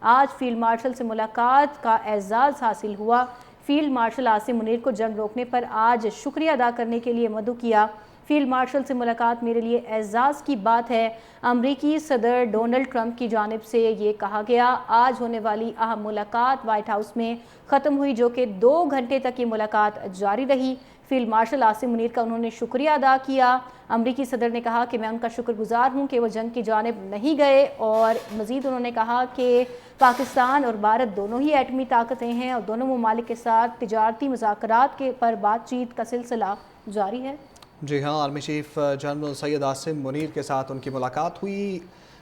آج field marshal سے ملاقات کا اعزاز حاصل ہوا۔ فیلڈ مارشل عاصم منیر کو جنگ روکنے پر آج شکریہ ادا کرنے کے لیے مدعو کیا۔ فیلڈ مارشل سے ملاقات میرے لیے اعزاز کی بات ہے۔ امریکی صدر ڈونلڈ ٹرمپ کی جانب سے یہ کہا گیا۔ آج ہونے والی اہم ملاقات وائٹ ہاؤس میں ختم ہوئی، جو کہ 2 گھنٹے تک یہ ملاقات جاری رہی۔ فیلڈ مارشل عاصم منیر کا انہوں نے شکریہ ادا کیا۔ امریکی صدر نے کہا کہ میں ان کا شکر گزار ہوں کہ وہ جنگ کی جانب نہیں گئے، اور مزید انہوں نے کہا کہ پاکستان اور بھارت دونوں ہی ایٹمی طاقتیں ہیں اور دونوں ممالک کے ساتھ تجارتی مذاکرات پر بات چیت کا سلسلہ جاری ہے۔ جی ہاں، army chief general Syed Asim Munir کے ساتھ ان کی ملاقات ہوئی۔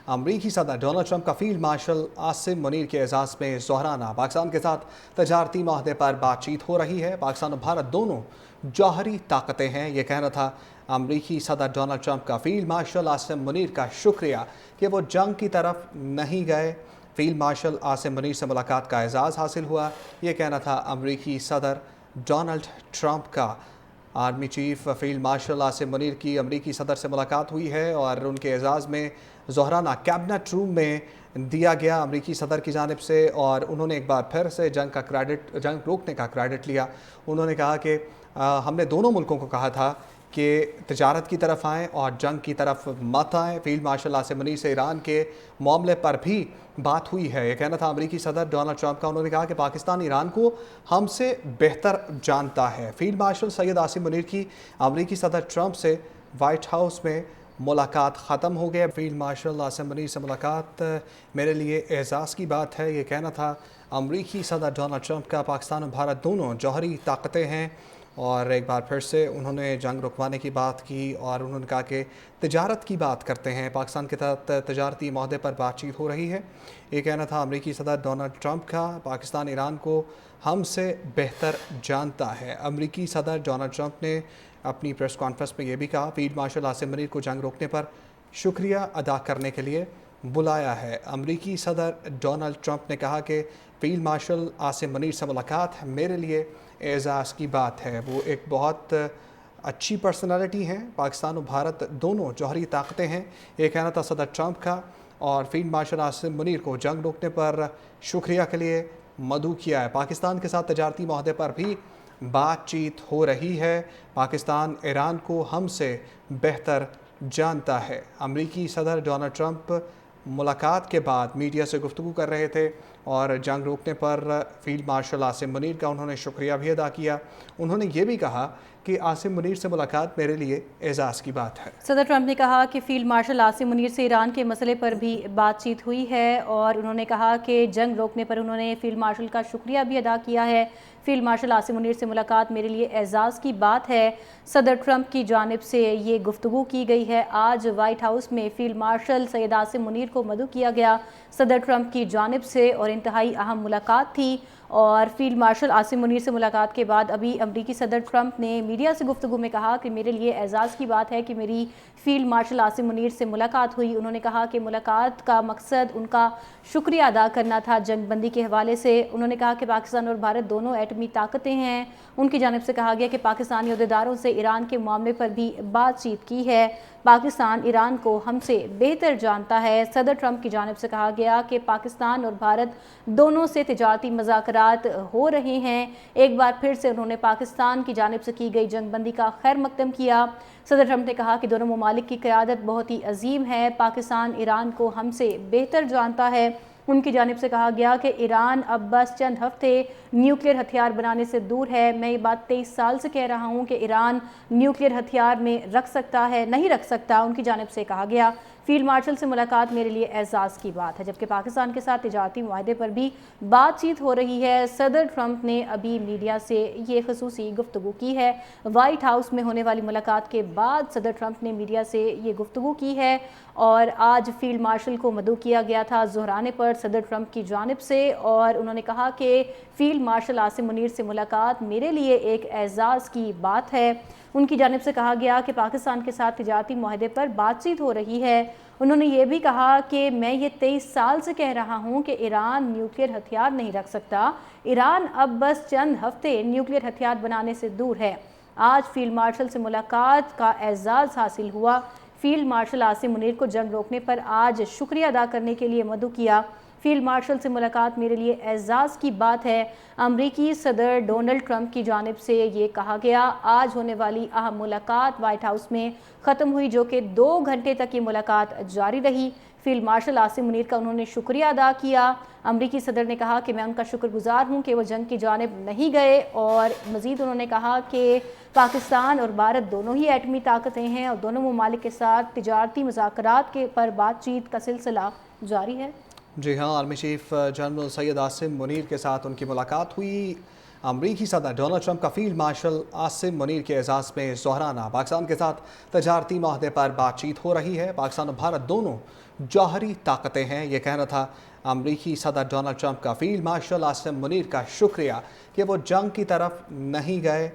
امریکی صدر ڈونلڈ ٹرمپ کا فیلڈ مارشل عاصم منیر کے اعزاز میں ظہرانہ۔ پاکستان کے ساتھ تجارتی معاہدے پر بات چیت ہو رہی ہے۔ پاکستان اور بھارت دونوں جوہری طاقتیں ہیں، یہ کہنا تھا امریکی صدر ڈونلڈ ٹرمپ کا۔ فیلڈ مارشل عاصم منیر کا شکریہ کہ وہ جنگ کی طرف نہیں گئے۔ فیلڈ مارشل عاصم منیر سے ملاقات کا اعزاز حاصل ہوا، یہ کہنا تھا امریکی صدر ڈونلڈ ٹرمپ کا۔ Army chief field marshal Asim Munir کی امریکی صدر سے ملاقات ہوئی ہے اور ان کے اعزاز میں ظہرانہ کیبنٹ روم میں دیا گیا امریکی صدر کی جانب سے، اور انہوں نے ایک بار پھر سے جنگ روکنے کا کریڈٹ لیا۔ انہوں نے کہا کہ ہم نے دونوں ملکوں کو کہا تھا کہ تجارت کی طرف آئیں اور جنگ کی طرف مت آئیں۔ فیلڈ مارشل عاصم منیر سے ایران کے معاملے پر بھی بات ہوئی ہے، یہ کہنا تھا امریکی صدر ڈونلڈ ٹرمپ کا۔ انہوں نے کہا کہ پاکستان ایران کو ہم سے بہتر جانتا ہے۔ فیلڈ مارشل سید عاصم منیر کی امریکی صدر ٹرمپ سے وائٹ ہاؤس میں ملاقات ختم ہو گیا۔ فیلڈ مارشل عاصم منیر سے ملاقات میرے لیے اعزاز کی بات ہے، یہ کہنا تھا امریکی صدر ڈونلڈ ٹرمپ کا۔ پاکستان اور بھارت دونوں جوہری طاقتیں ہیں، اور ایک بار پھر سے انہوں نے جنگ رکوانے کی بات کی، اور انہوں نے کہا کہ تجارت کی بات کرتے ہیں، پاکستان کے ساتھ تجارتی معاہدے پر بات چیت ہو رہی ہے، یہ کہنا تھا امریکی صدر ڈونلڈ ٹرمپ کا۔ پاکستان ایران کو ہم سے بہتر جانتا ہے۔ امریکی صدر ڈونلڈ ٹرمپ نے اپنی پریس کانفرنس میں یہ بھی کہا، فیلڈ مارشل عاصم منیر کو جنگ روکنے پر شکریہ ادا کرنے کے لیے بلایا ہے۔ امریکی صدر ڈونلڈ ٹرمپ نے کہا کہ فیلڈ مارشل عاصم منیر سے ملاقات میرے لیے اعزاز کی بات ہے۔ وہ ایک بہت اچھی پرسنالٹی ہیں۔ پاکستان و بھارت دونوں جوہری طاقتیں ہیں، یہ کہنا تھا صدر ٹرمپ کا، اور فیلڈ مارشل عاصم منیر کو جنگ روکنے پر شکریہ کے لیے مدعو کیا ہے۔ پاکستان کے ساتھ تجارتی معاہدے پر بھی بات چیت ہو رہی ہے۔ پاکستان ایران کو ہم سے بہتر جانتا ہے۔ امریکی صدر ڈونلڈ ٹرمپ ملاقات کے بعد میڈیا سے گفتگو کر رہے تھے، اور جنگ روکنے پر فیلڈ مارشل عاصم منیر کا انہوں نے شکریہ بھی ادا کیا۔ انہوں نے یہ بھی کہا کہ عاصم منیر سے ملاقات میرے لیے اعزاز کی بات ہے۔ صدر ٹرمپ نے کہا کہ فیلڈ مارشل عاصم منیر سے ایران کے مسئلے پر بھی بات چیت ہوئی ہے، اور انہوں نے کہا کہ جنگ روکنے پر انہوں نے فیلڈ مارشل کا شکریہ بھی ادا کیا ہے۔ فیلڈ مارشل عاصم منیر سے ملاقات میرے لیے اعزاز کی بات ہے۔ صدر ٹرمپ کی جانب سے یہ گفتگو کی گئی ہے۔ آج وائٹ ہاؤس میں فیلڈ مارشل سید عاصم منیر کو مدعو کیا گیا صدر ٹرمپ کی جانب سے، اور انتہائی اہم ملاقات تھی۔ اور فیلڈ مارشل عاصم منیر سے ملاقات کے بعد ابھی امریکی صدر ٹرمپ نے میڈیا سے گفتگو میں کہا کہ میرے لیے اعزاز کی بات ہے کہ میری فیلڈ مارشل عاصم منیر سے ملاقات ہوئی۔ انہوں نے کہا کہ ملاقات کا مقصد ان کا شکریہ ادا کرنا تھا جنگ بندی کے حوالے سے۔ انہوں نے کہا کہ پاکستان اور بھارت دونوں ایٹمی طاقتیں ہیں۔ ان کی جانب سے کہا گیا کہ پاکستانی عہدیداروں سے ایران کے معاملے پر بھی بات چیت کی ہے۔ پاکستان ایران کو ہم سے بہتر جانتا ہے۔ صدر ٹرمپ کی جانب سے کہا گیا کہ پاکستان اور بھارت دونوں سے تجارتی مذاکرات ہو رہے ہیں۔ ایک بار پھر سے انہوں نے پاکستان کی جانب سے کی گئی جنگ بندی کا خیر مقدم کیا۔ صدر ٹرمپ نے کہا کہ دونوں ممالک کی قیادت بہت ہی عظیم ہے۔ پاکستان ایران کو ہم سے بہتر جانتا ہے۔ ان کی جانب سے کہا گیا کہ ایران اب بس چند ہفتے نیوکلیر ہتھیار بنانے سے دور ہے۔ میں یہ بات 23 سال سے کہہ رہا ہوں کہ ایران نیوکلیر ہتھیار میں نہیں رکھ سکتا۔ ان کی جانب سے کہا گیا فیلڈ مارشل سے ملاقات میرے لیے اعزاز کی بات ہے، جبکہ پاکستان کے ساتھ تجارتی معاہدے پر بھی بات چیت ہو رہی ہے۔ صدر ٹرمپ نے ابھی میڈیا سے یہ خصوصی گفتگو کی ہے۔ وائٹ ہاؤس میں ہونے والی ملاقات کے بعد صدر ٹرمپ نے میڈیا سے یہ گفتگو کی ہے، اور آج فیلڈ مارشل کو مدعو کیا گیا تھا ظہرانے پر صدر ٹرمپ کی جانب سے، اور انہوں نے کہا کہ فیلڈ مارشل عاصم منیر سے ملاقات میرے لیے ایک اعزاز کی بات ہے۔ ان کی جانب سے کہا گیا کہ پاکستان کے ساتھ تجارتی معاہدے پر بات چیت ہو رہی ہے۔ انہوں نے یہ بھی کہا کہ میں یہ 23 سال سے کہہ رہا ہوں کہ ایران نیوکلیر ہتھیار نہیں رکھ سکتا۔ ایران اب بس چند ہفتے نیوکلیر ہتھیار بنانے سے دور ہے۔ آج فیلڈ مارشل سے ملاقات کا اعزاز حاصل ہوا۔ فیلڈ مارشل عاصم منیر کو جنگ روکنے پر آج شکریہ ادا کرنے کے لیے مدعو کیا۔ فیلڈ مارشل سے ملاقات میرے لیے اعزاز کی بات ہے۔ امریکی صدر ڈونلڈ ٹرمپ کی جانب سے یہ کہا گیا۔ آج ہونے والی اہم ملاقات وائٹ ہاؤس میں ختم ہوئی، جو کہ 2 گھنٹے تک یہ ملاقات جاری رہی۔ فیلڈ مارشل عاصم منیر کا انہوں نے شکریہ ادا کیا۔ امریکی صدر نے کہا کہ میں ان کا شکر گزار ہوں کہ وہ جنگ کی جانب نہیں گئے، اور مزید انہوں نے کہا کہ پاکستان اور بھارت دونوں ہی ایٹمی طاقتیں ہیں اور دونوں ممالک کے ساتھ تجارتی مذاکرات پر بات چیت کا سلسلہ جاری ہے۔ جی ہاں، army chief general Syed Asim Munir کے ساتھ ان کی ملاقات ہوئی۔ امریکی صدر ڈونلڈ ٹرمپ کا فیلڈ مارشل عاصم منیر کے اعزاز میں ظہرانہ۔ پاکستان کے ساتھ تجارتی معاہدے پر بات چیت ہو رہی ہے۔ پاکستان اور بھارت دونوں جوہری طاقتیں ہیں، یہ کہنا تھا امریکی صدر ڈونلڈ ٹرمپ کا۔ فیلڈ مارشل عاصم منیر کا شکریہ کہ وہ جنگ کی طرف نہیں گئے